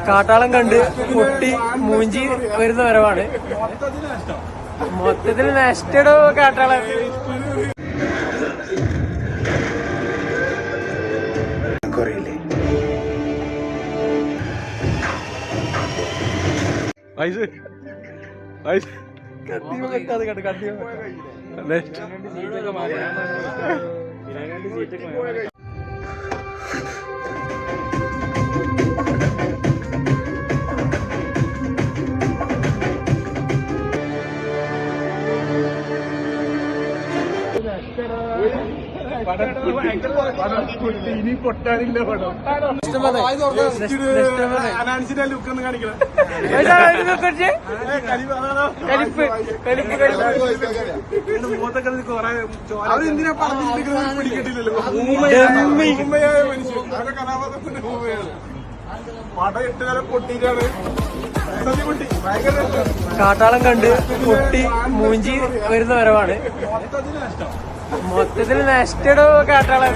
കാട്ടാളം കണ്ട് പൊട്ടി മൂഞ്ചി വരുന്ന വരവാണ്. മൊത്തത്തിൽ നഷ്ടടോ കാട്ടാളം. ഇനി പൊട്ടാനില്ല പടം. അനാൻസിന്റെ ലുക്ക് ഒന്ന് കാണിക്കണം. അവരെന്തിനാ പറഞ്ഞിരിക്കുന്നത് പിടിക്കിട്ടില്ലല്ലോ. ഊമയായ മനുഷ്യൻ അവരുടെ കഥാപാത്രത്തിന്റെ ഊമയാണ്. പടം 8 കാലം പൊട്ടിയിട്ടാണ് കാട്ടാളം കണ്ട് പൊട്ടി മൂഞ്ചി വരുന്ന വരവാണ്. മൊത്തത്തിൽ നഷ്ടടോ കാട്ടാളം.